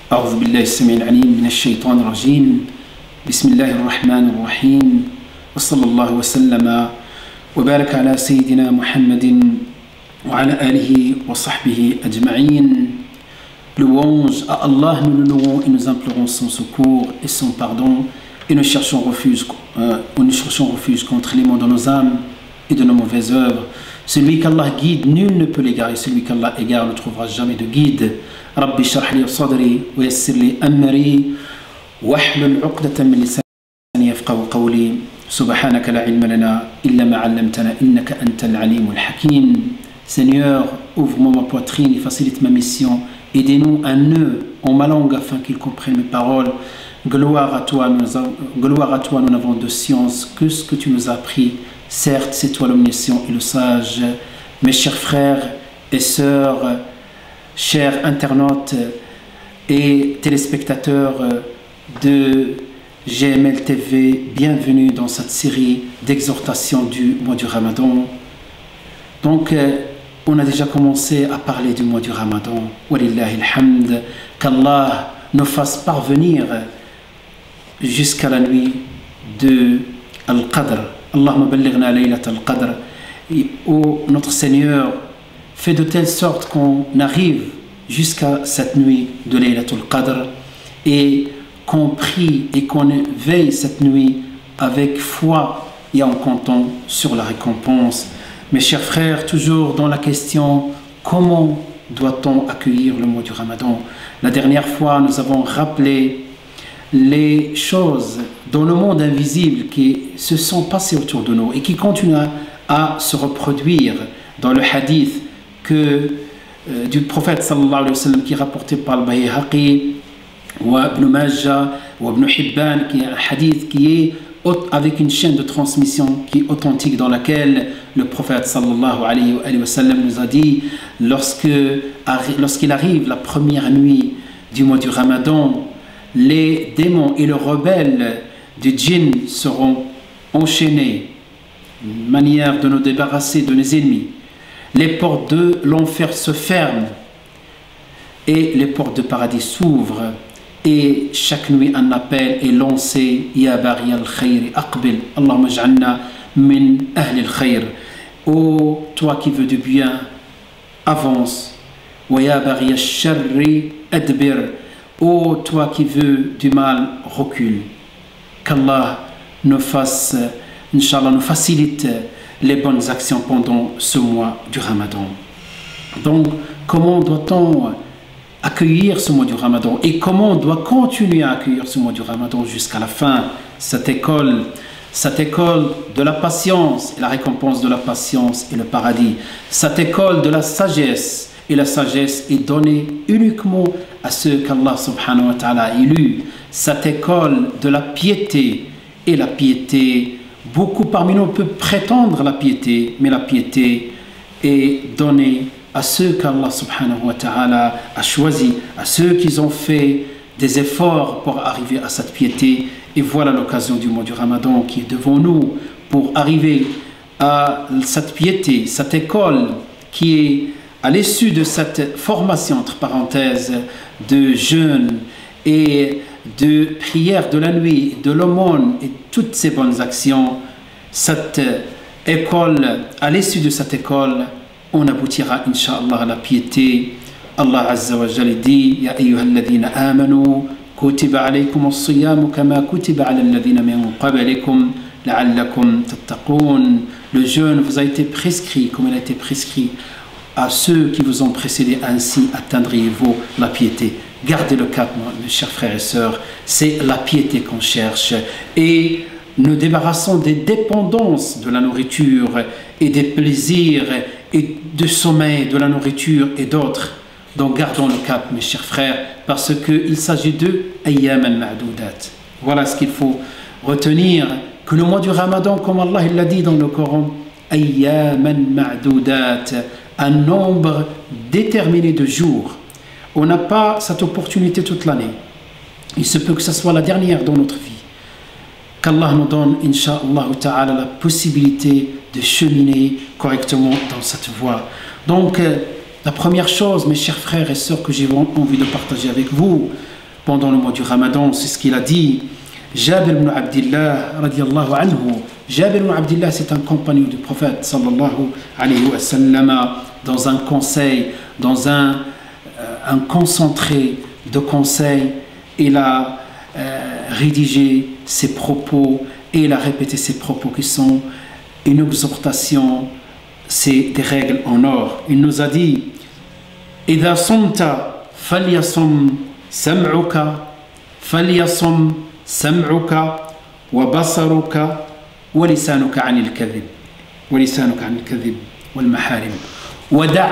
أعوذ بالله السميع العليم من الشيطان الرجيم بسم الله الرحمن الرحيم وصلى الله وسلم وبارك على سيدنا محمد وعلى آله وصحبه أجمعين. Louange à Allah, nous le louons et nous implorons son secours et son pardon et nous cherchons refuge contre les maux de nos âmes et de nos mauvaises œuvres. Celui qu'Allah guide, nul ne peut l'égarer. Celui qu'Allah égare ne trouvera jamais de guide. Rabbi shrah li sadri wa yassir li amri wahlul 'uqdatan min lisani yafqahu qawli. Subhanaka la ilma lana illa ma 'allamtana innaka antal 'alimul hakim. Seigneur, ouvre-moi ma poitrine et facilite ma mission. Aidez-nous un nœud en ma langue afin qu'il comprenne mes paroles. Gloire à toi, nous n'avons de science que ce que tu nous as appris. Certes, c'est toi l'omniscient et le sage. Mes chers frères et sœurs, chers internautes et téléspectateurs de GML TV, bienvenue dans cette série d'exhortations du mois du Ramadan. Donc, on a déjà commencé à parler du mois du Ramadan. Walillahi alhamd, qu'Allah nous fasse parvenir jusqu'à la nuit de Al-Qadr. Allahumma ballighna laylat al-Qadr. Oh notre Seigneur, fais de telle sorte qu'on arrive jusqu'à cette nuit de Laylat al-Qadr et qu'on prie et qu'on veille cette nuit avec foi et en comptant sur la récompense. Mes chers frères, toujours dans la question comment doit-on accueillir le mois du Ramadan? La dernière fois, nous avons rappelé les choses dans le monde invisible qui se sont passées autour de nous et qui continuent à se reproduire dans le hadith du prophète sallallahu alayhi wa sallam qui est rapporté par al-Bayhaqi ou Ibn Majah ou Ibn Hibban, qui est un hadith qui est avec une chaîne de transmission qui est authentique, dans laquelle le prophète sallallahu alayhi wa sallam nous a dit lorsqu'il arrive la première nuit du mois du Ramadan, les démons et les rebelles du djinn seront enchaînés, une manière de nous débarrasser de nos ennemis. Les portes de l'enfer se ferment et les portes du paradis s'ouvrent. Et chaque nuit, un appel est lancé. Ya bari al-khayr aqbil, Allahumma ij'alna min ahli al-khayr. Ô toi qui veux du bien, avance. Wa ya bari al-sharri adbir. Ô toi qui veux du mal, recule. Qu'Allah nous fasse, Inch'Allah, nous facilite les bonnes actions pendant ce mois du Ramadan. Donc, comment doit-on accueillir ce mois du Ramadan et comment on doit continuer à accueillir ce mois du Ramadan jusqu'à la fin? Cette école de la patience et la récompense de la patience et le paradis. Cette école de la sagesse, et la sagesse est donnée uniquement à ceux qu'Allah subhanahu wa ta'ala a élus. Cette école de la piété, et la piété, beaucoup parmi nous peuvent prétendre la piété, mais la piété est donnée à ceux qu'Allah subhanahu wa ta'ala a choisi, à ceux qui ont fait des efforts pour arriver à cette piété. Et voilà l'occasion du mois du Ramadan qui est devant nous pour arriver à cette piété, cette école qui est à l'issue de cette formation, entre parenthèses, de jeûne et de prière de la nuit, de l'aumône et toutes ces bonnes actions. Cette école, à l'issue de cette école, on aboutira, Inch'Allah, à la piété. Allah Azza wa Jalla dit: Ya ayyuhalladhina amanu, kutiba alaykum as-siyamu kama kutiba ala alladhina min qablikum la'allakum tattaqun. Le jeûne vous a été prescrit comme il a été prescrit à ceux qui vous ont précédé, ainsi atteindriez-vous la piété. Gardez le cap, mes chers frères et sœurs, c'est la piété qu'on cherche. Et nous débarrassons des dépendances de la nourriture et des plaisirs et du sommeil de la nourriture et d'autres. Donc gardons le cap, mes chers frères, parce qu'il s'agit de ayyam al-ma'doudat. Voilà ce qu'il faut retenir, que le mois du Ramadan, comme Allah l'a dit dans le Coran, ayyam al-ma'doudat, un nombre déterminé de jours. On n'a pas cette opportunité toute l'année. Il se peut que ce soit la dernière dans notre vie. Qu'Allah nous donne, Inch'Allah ta'ala, la possibilité de cheminer correctement dans cette voie. Donc, la première chose, mes chers frères et sœurs, que j'ai envie de partager avec vous, pendant le mois du Ramadan. C'est ce qu'il a dit. Jabir ibn Abdillah, radiallahu anhu. Jabir ibn Abdillah, c'est un compagnon du prophète, sallallahu alayhi wa sallam, dans un conseil, dans un concentré de conseils. Il a rédigé ses propos et il a répété ses propos qui sont une exhortation, c'est des règles en or. Il nous a dit إذا صمت فليصم سمعك وبصرك ولسانك عن الكذب والمحارم ودع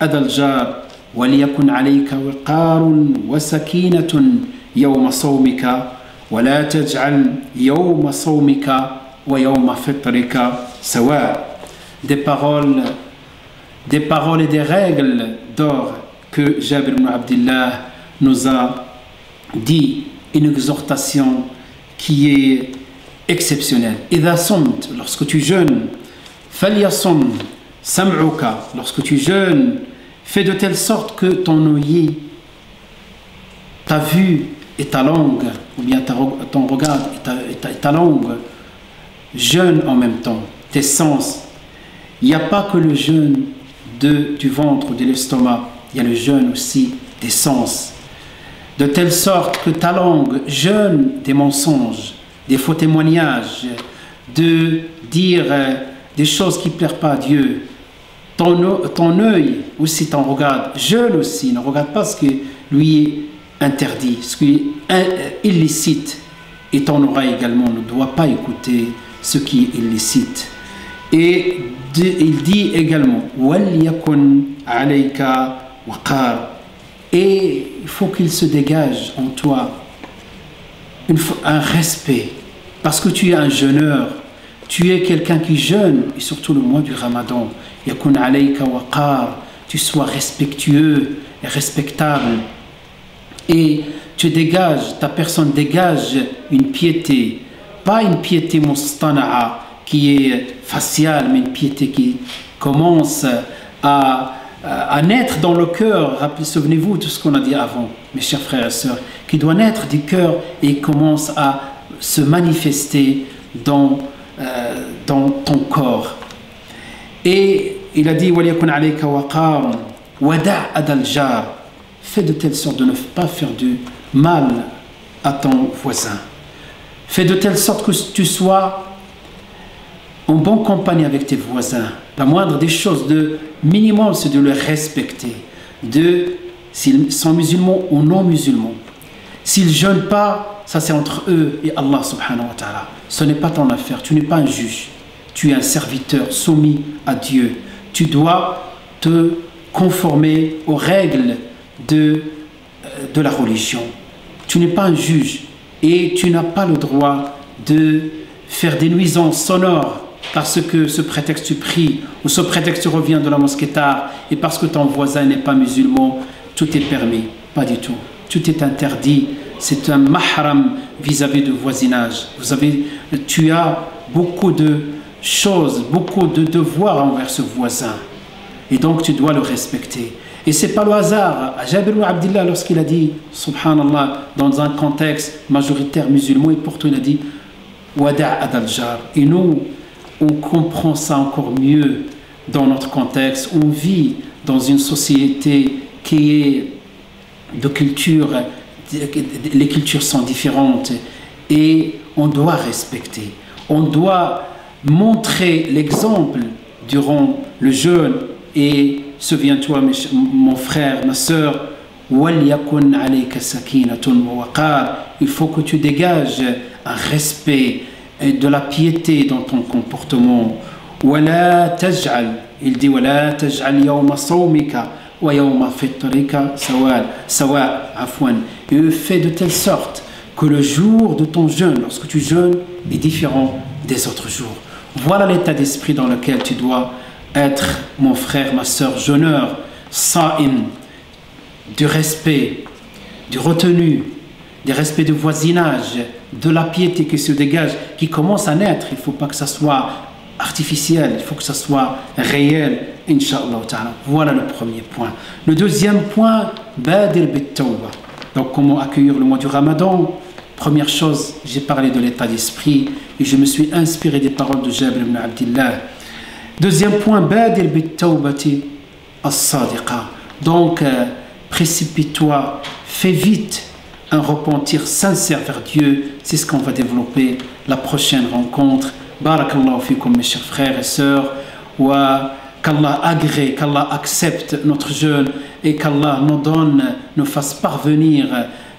أذى الجار وليكن عليك وقار وسكينة يوم صومك ولا تجعل يوم صومك ويوم فطرك سواء. Des paroles et des règles d'or que Jabir ibn Abdillah nous a dit, une exhortation qui est exceptionnelle. إذا صمت, lorsque tu jeûnes, فليصم سمعك, lorsque tu jeûnes, fais de telle sorte que ton œil, ta vue et ta langue, ou bien ton regard et ta langue, jeûnent en même temps, tes sens. Il n'y a pas que le jeûne du ventre ou de l'estomac, il y a le jeûne aussi des sens. De telle sorte que ta langue jeûne des mensonges, des faux témoignages, de dire des choses qui ne plaisent pas à Dieu. Ton œil aussi, ton regard, jeûne aussi, ne regarde pas ce qui lui est interdit, ce qui est illicite. Et ton oreille également ne doit pas écouter ce qui est illicite. Et il dit également وَلْيَكُنْ عَلَيْكَ وَقَارٌ. Et il faut qu'il se dégage en toi un respect, parce que tu es un jeûneur, tu es quelqu'un qui jeûne, et surtout le mois du Ramadan. يَكُنْ عَلَيْكَ وَقَارٌ, tu sois respectueux et respectable, et tu dégages, ta personne dégage une piété, pas une piété mustana'a qui est faciale, mais une piété qui commence à naître dans le cœur. Souvenez-vous de ce qu'on a dit avant, mes chers frères et sœurs, qui doit naître du cœur et commence à se manifester dans ton corps. Et il a dit وَلْيَكُنْ عَلَيْكَ وَقَارٌ وَدَعْ أَذَى الْجَارِ, fais de telle sorte de ne pas faire du mal à ton voisin. Fais de telle sorte que tu sois en bonne compagnie avec tes voisins. La moindre des choses, de minimum, c'est de les respecter. S'ils sont musulmans ou non musulmans. S'ils ne jeûnent pas, ça c'est entre eux et Allah subhanahu wa ta'ala. Ce n'est pas ton affaire, tu n'es pas un juge. Tu es un serviteur soumis à Dieu. Tu dois te conformer aux règles de la religion. Tu n'es pas un juge et tu n'as pas le droit de faire des nuisances sonores parce que ce prétexte tu pries ou ce prétexte tu reviens de la mosquée tard et parce que ton voisin n'est pas musulman, tout est permis. Pas du tout. Tout est interdit. C'est un mahram vis-à-vis du voisinage. Tu as beaucoup de choses, beaucoup de devoirs envers ce voisin. Et donc tu dois le respecter. Et ce n'est pas le hasard. Jabir ibn Abdillah, lorsqu'il a dit, subhanallah, dans un contexte majoritaire musulman, et pourtant il a dit Wada' adal jar. Et nous, on comprend ça encore mieux dans notre contexte. On vit dans une société qui est de culture, les cultures sont différentes et on doit respecter. On doit montrer l'exemple durant le jeûne. Et souviens-toi, mon frère, ma soeur, il faut que tu dégages un respect et de la piété dans ton comportement. Il dit et fais de telle sorte que le jour de ton jeûne, lorsque tu jeûnes, est différent des autres jours. Voilà l'état d'esprit dans lequel tu dois être, mon frère, ma soeur, jeûneur, sa'im, du respect, du retenu, du respect du voisinage, de la piété qui se dégage, qui commence à naître. Il ne faut pas que ça soit artificiel, il faut que ça soit réel, Inch'Allah ta'ala. Voilà le premier point. Le deuxième point, badir bit-tawba. Donc comment accueillir le mois du Ramadan? Première chose, j'ai parlé de l'état d'esprit et je me suis inspiré des paroles de Jabir ibn Abdillah. Deuxième point, badir bit-tawbati as-sadiqa. Donc précipite-toi, fais vite un repentir sincère vers Dieu. C'est ce qu'on va développer la prochaine rencontre. Barakallahu fikum mes chers frères et sœurs. Wa qu'Allah agrée, qu'Allah accepte notre jeûne et qu'Allah nous fasse parvenir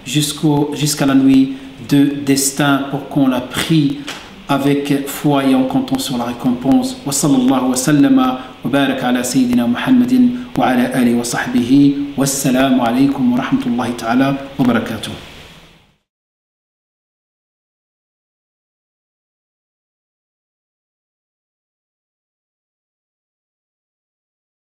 jusqu'à la nuit de destin pour qu'on la prie avec foi et en comptant sur la récompense. Wa sallallahu wa sallama wa baraka ala sayyidina Muhammadin wa ala alihi wa sahbihi. Wassalamu alaykum wa rahmatullahi ta'ala wa barakatuh.